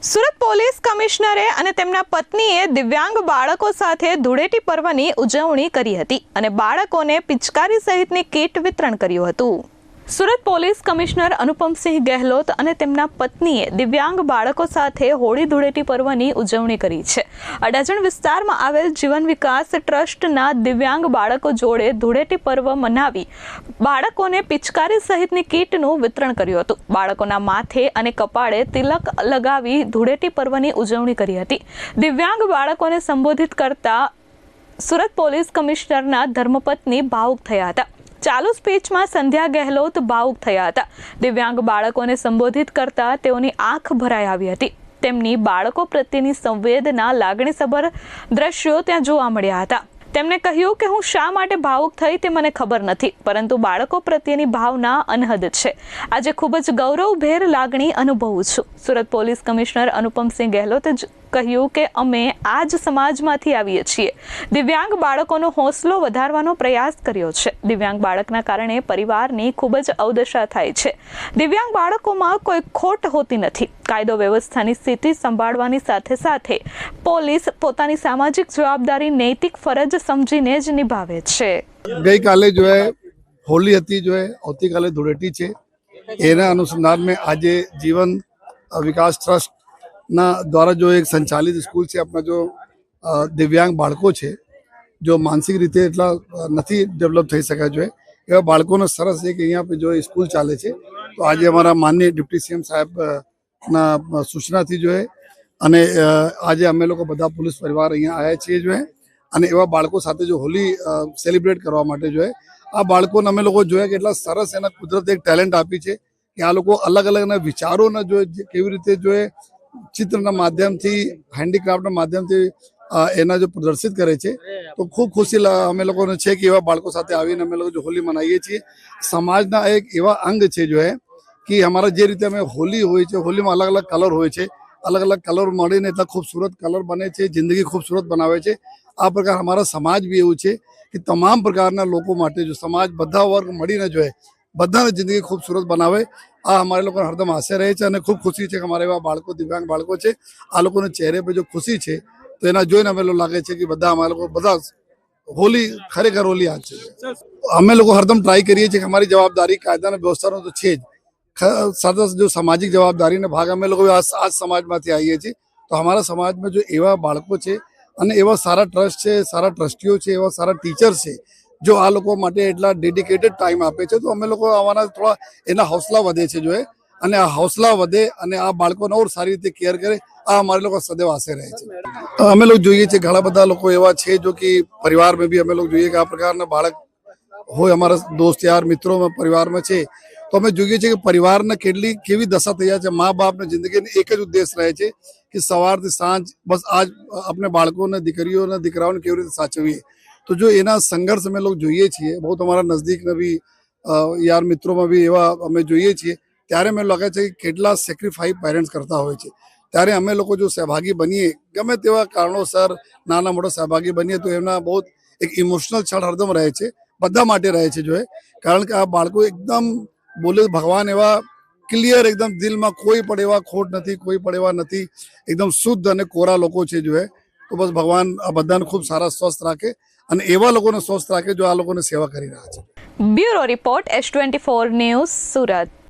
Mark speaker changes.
Speaker 1: Surat police કમિશનરે અને તેમના પત્નીએ દિવ્યાંગ બાળકો સાથે ધૂળેટી પર્વની ઉજવણી કરી હતી અને બાળકોને પિચકારી સહિતની કીટ વિતરણ કર્યું હતું। સુરત પોલીસ કમિશનર અનુપમસિંહ ગેહલોત અને તેમના પત્નીએ દિવ્યાંગ બાળકો સાથે હોળી ધૂળેટી પર્વની ઉજવણી કરી છે। અડાજણ વિસ્તારમાં આવેલ જીવન વિકાસ ટ્રસ્ટના દિવ્યાંગ બાળકો જોડે ધૂળેટી પર્વ મનાવી બાળકોને પિચકારી સહિતની કીટનું વિતરણ કર્યું હતું। બાળકોના માથે અને કપાળે તિલક લગાવી ધૂળેટી પર્વની ઉજવણી કરી હતી। દિવ્યાંગ બાળકોને સંબોધિત કરતા સુરત પોલીસ કમિશનરના ધર્મપત્ની ભાવુક થયા હતા। ચાલુ સ્પીચમાં સંધ્યા ગેહલોત ભાવુક થયા હતા। દિવ્યાંગ બાળકોને સંબોધિત કરતા તેઓની આંખ ભરાઈ આવી હતી। તેમની બાળકો પ્રત્યેની સંવેદના લાગણીસભર દ્રશ્યો ત્યાં જોવા મળ્યા હતા। તેમણે કહ્યું કે હું શા માટે ભાવુક થઈ તે મને ખબર નથી, પરંતુ બાળકો પ્રત્યેની ભાવના અનહદ છે। આજે ખૂબ જ ગૌરવભેર લાગણી અનુભવું છું। સુરત પોલીસ કમિશનર અનુપમસિંહ ગેહલોતે કહ્યું કે અમે આ જ સમાજમાંથી આવીએ છીએ। દિવ્યાંગ બાળકોનો હોંસલો વધારવાનો પ્રયાસ કર્યો છે। દિવ્યાંગ બાળકના કારણે પરિવારની ખૂબ જ અવદશા થાય છે। દિવ્યાંગ બાળકોમાં કોઈ ખોટ હોતી નથી। કાયદો વ્યવસ્થાની સ્થિતિ સંભાળવાની સાથે સાથે પોલીસ પોતાની સામાજિક જવાબદારી નૈતિક ફરજ સમજીને જ નિભાવે છે।
Speaker 2: ગઈકાલે જો હે હોલી હતી, જો હે આવતીકાલે ધૂળેટી છે। એના અનુસંધાન में આજે જીવન વિકાસ ટ્રસ્ટ ના દ્વારા जो एक संचालित स्कूल છે, अपना जो दिव्यांग बाળકો છે, जो मानसिक રીતે એટલા નથી ડેવલપ થઈ શક્યા, જો એવા બાળકોનો સરસ એક અહીંયા पे जो स्कूल ચાલે છે। તો આજે અમારા માનનીય ડિપ્ટી સીએમ સાહેબ ના સૂચનાથી જો અને આજે અમે લોકો બધા પોલીસ પરિવાર અહીંયા આવ્યા છીએ જો અને એવા બાળકો સાથે જો હોલી સેલિબ્રેટ કરવા માટે જો આ બાળકોને અમે લોકો જોયા કે એટલા સરસ એના કુદરતે એક ટેલેન્ટ આપી છે કે આ લોકો અલગ અલગના વિચારોના જો કેવી રીતે જો ચિત્રના માધ્યમથી, હેન્ડીક્રાફ્ટના માધ્યમથી એના જો પ્રદર્શિત કરે છે। તો ખૂબ ખુશી અમે લોકોને છે કે એવા બાળકો સાથે આવીને અમે લોકો જો હોલી મનાવીએ છીએ। સમાજના એક એવા અંગ છે જો કે અમારા જે રીતે અમે હોલી હોય છે, હોલીમાં અલગ અલગ કલર હોય છે, અલગ અલગ કલર મળીને એટલા ખૂબસૂરત કલર બને છે, જિંદગી ખૂબસૂરત બનાવે છે। આ પ્રકાર અમારા સમાજ બી એવું છે કે તમામ પ્રકારના લોકો માટે જો સમાજ બધા વર્ગ મળીને જો બધાને જિંદગી ખૂબસૂરત બનાવે। આ અમારે લોકો હરદમ આશા રહે છે અને ખૂબ ખુશી છે કે અમારા એવા બાળકો, દિવ્યાંગ બાળકો છે, આ લોકોને ચહેરે પર જો ખુશી છે તો એના જોઈને અમે લોકો લાગે છે કે બધા અમારા લોકો બધા હોલી ખરેખર હોલી આ છે। અમે લોકો હરદમ ટ્રાય કરીએ છીએ કે અમારી જવાબદારી કાયદાના વ્યવસ્થાનો તો છે જ, સાથે જો સામાજિક જવાબદારીને ભાગ અમે લોકો આ સમાજમાંથી આવીએ છીએ। તો અમારા સમાજમાં જો એવા બાળકો છે અને એવા સારા ટ્રસ્ટ છે, સારા ટ્રસ્ટીઓ છે, એવા સારા ટીચર્સ છે, જો આ લોકો માટે એટલા ડેડિકેટેડ ટાઈમ આપે છે, તો અમે લોકો આવવાના થોડા એના હૌસલા વધે છે જો અને આ હૌસલા વધે અને આ બાળકોને ઓર સારી રીતે કેર કરે, આ અમારે લોકો સदैव આશે રહે છે। અમે લોકો જોઈએ છીએ ઘણા બધા લોકો એવા છે જો કે પરિવારમાં બી અમે લોકો જોઈએ કે આ પ્રકારના બાળક હોય, અમારા દોસ્ત યાર મિત્રોમાં પરિવારમાં છે, તો અમે જોઈએ છીએ કે પરિવારના કેવી દશા થઈ જાય છે। મા બાપની જિંદગીને એક જ ઉદ્દેશ રહે છે કે સવારથી સાંજ બસ આજ આપણે બાળકોને, દીકરીઓને, દીકરાઓને કેવી રીતે સાચવીએ। તો જો એના સંઘર્ષ અમે લોકો જોઈએ છીએ, બહુ અમારા નજદીકના બી યાર મિત્રોમાં બી એવા અમે જોઈએ છીએ, ત્યારે મને લાગે છે કે કેટલા સેક્રિફાઈસ પેરેન્ટ્સ કરતા હોય છે। ત્યારે અમે લોકો જો સહભાગી બનીએ, ગમે તેવા કારણોસર નાના મોટા સહભાગી બનીએ, તો એમના બહુ એક ઇમોશનલ ક્ષણ હરદમ રહે છે, બધા માટે રહે છે જો કારણ કે આ બાળકો એકદમ બોલે ભગવાન એવા ક્લિયર, એકદમ દિલમાં કોઈ પણ એવા ખોટ નથી, કોઈ પણ એવા નથી, એકદમ શુદ્ધ અને કોરા લોકો છે જો તો બસ ભગવાન આ બધાને ખૂબ સારા સ્વસ્થ રાખે અને એવા લોકોને સ્વસ્થ રાખે જો આ લોકોને સેવા કરી રહ્યા છે।
Speaker 1: Bureau report S24 news, Surat.